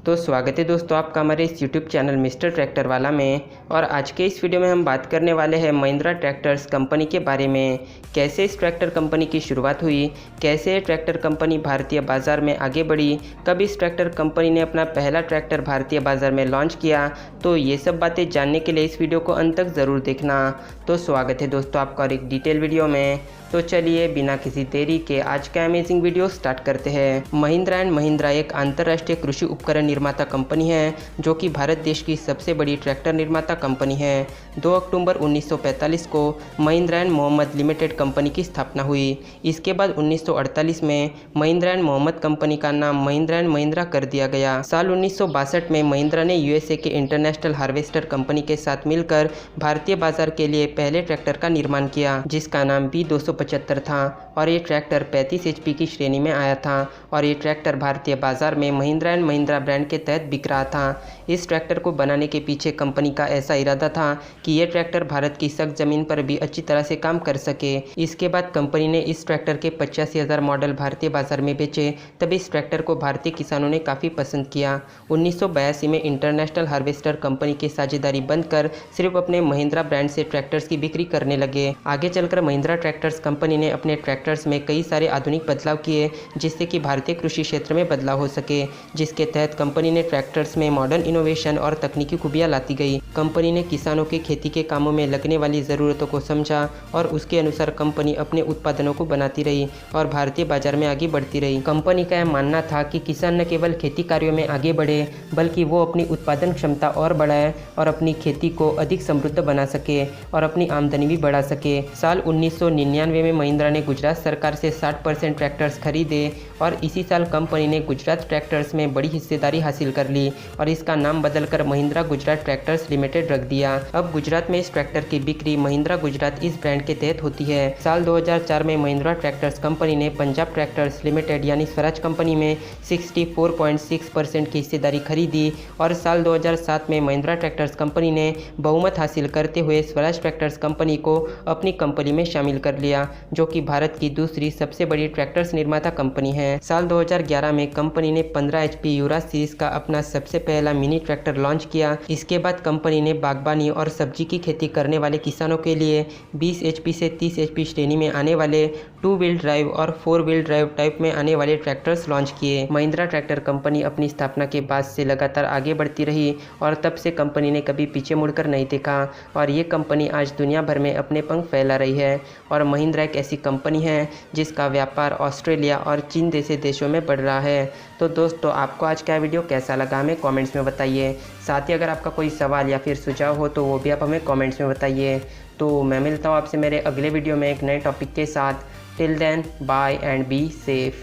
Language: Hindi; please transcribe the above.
तो स्वागत है दोस्तों आपका हमारे इस यूट्यूब चैनल मिस्टर ट्रैक्टर वाला में। और आज के इस वीडियो में हम बात करने वाले हैं महिंद्रा ट्रैक्टर्स कंपनी के बारे में। कैसे इस ट्रैक्टर कंपनी की शुरुआत हुई, कैसे ये ट्रैक्टर कंपनी भारतीय बाज़ार में आगे बढ़ी, कब इस ट्रैक्टर कंपनी ने अपना पहला ट्रैक्टर भारतीय बाज़ार में लॉन्च किया। तो ये सब बातें जानने के लिए इस वीडियो को अंत तक ज़रूर देखना। तो स्वागत है दोस्तों आपका और एक डिटेल वीडियो में। तो चलिए बिना किसी देरी के आज का अमेजिंग वीडियो स्टार्ट करते हैं। महिंद्रा एंड महिंद्रा एक अंतर्राष्ट्रीय कृषि उपकरण निर्माता कंपनी है जो कि भारत देश की सबसे बड़ी ट्रैक्टर निर्माता कंपनी है। 2 अक्टूबर 1945 को Mahindra and Mohammed limited company की स्थापना हुई। इसके बाद 1948 में महिंद्रा एंड मोहम्मद कंपनी का नाम महिंद्रा एंड महिंद्रा कर दिया गया। साल 1962 में महिंद्रा ने यूएसए के इंटरनेशनल हार्वेस्टर कंपनी के साथ मिलकर भारतीय बाजार के लिए पहले ट्रैक्टर का निर्माण किया जिसका नाम B275 था और ये ट्रैक्टर 35 HP की श्रेणी में आया था और ये ट्रैक्टर भारतीय बाजार में महिंद्रा एंड महिंद्रा ब्रांड के तहत बिक रहा था। इस ट्रैक्टर को बनाने के पीछे कंपनी का ऐसा इरादा था कि ये ट्रैक्टर भारत की सख्त ज़मीन पर भी अच्छी तरह से काम कर सके। इसके बाद कंपनी ने इस ट्रैक्टर के 85,000 मॉडल भारतीय बाजार में बेचे। तब इस ट्रैक्टर को भारतीय किसानों ने काफ़ी पसंद किया। 1982 में इंटरनेशनल हार्वेस्टर कंपनी की साझेदारी बंद कर सिर्फ अपने महिंद्रा ब्रांड से ट्रैक्टर्स की बिक्री करने लगे। आगे चलकर महिंद्रा ट्रैक्टर्स कंपनी ने अपने ट्रैक्टर्स में कई सारे आधुनिक बदलाव किए जिससे कि भारतीय कृषि क्षेत्र में बदलाव हो सके, जिसके तहत कंपनी ने ट्रैक्टर्स में मॉडर्न इनोवेशन और तकनीकी खूबियां लाती गई। कंपनी ने किसानों के खेती के कामों में लगने वाली ज़रूरतों को समझा और उसके अनुसार कंपनी अपने उत्पादनों को बनाती रही और भारतीय बाजार में आगे बढ़ती रही। कंपनी का यह मानना था कि किसान न केवल खेती कार्यों में आगे बढ़े बल्कि वो अपनी उत्पादन क्षमता और बढ़ाए और अपनी खेती को अधिक समृद्ध बना सके और अपनी आमदनी भी बढ़ा सके। साल 1999 में महिंद्रा ने गुजरात सरकार से 60% ट्रैक्टर्स खरीदे और इसी साल कंपनी ने गुजरात ट्रैक्टर्स में बड़ी हिस्सेदारी हासिल कर ली और इसका नाम बदलकर महिंद्रा गुजरात ट्रैक्टर्स लिमिटेड रख दिया। अब गुजरात में इस ट्रैक्टर की बिक्री महिंद्रा गुजरात इस ब्रांड के तहत होती है। साल 2004 में महिंद्रा ट्रैक्टर्स कंपनी ने पंजाब ट्रैक्टर्स लिमिटेड यानी स्वराज कंपनी में 64.6% की हिस्सेदारी खरीदी और साल 2007 में महिंद्रा ट्रैक्टर्स कंपनी ने बहुमत हासिल करते हुए स्वराज ट्रैक्टर्स कंपनी को अपनी कंपनी में शामिल कर लिया जो कि भारत की दूसरी सबसे बड़ी ट्रैक्टर्स निर्माता कंपनी है। साल 2011 में कंपनी ने 15 HP युवराज सीरीज का अपना सबसे पहला मिनी ट्रैक्टर लॉन्च किया। इसके बाद कंपनी ने बागबानी और सब्जी की खेती करने वाले किसानों के लिए 20 HP से 30 HP श्रेणी में आने वाले 2 व्हील ड्राइव और 4 व्हील ड्राइव टाइप में आने वाले ट्रैक्टर्स लॉन्च किए। महिंद्रा ट्रैक्टर कंपनी अपनी स्थापना के बाद से लगातार आगे बढ़ती रही और तब से कंपनी ने कभी पीछे मुड़कर नहीं देखा और ये कंपनी आज दुनिया भर में अपने पंख फैला रही है। और महिंद्रा एक ऐसी कंपनी है जिसका व्यापार ऑस्ट्रेलिया और चीन जैसे देशों में बढ़ रहा है। तो दोस्तों आपको आज का वीडियो कैसा लगा हमें कमेंट्स में बताइए। साथ ही अगर आपका कोई सवाल या फिर सुझाव हो तो वो भी आप हमें कमेंट्स में बताइए। तो मैं मिलता हूँ आपसे मेरे अगले वीडियो में एक नए टॉपिक के साथ। Till then bye and be safe.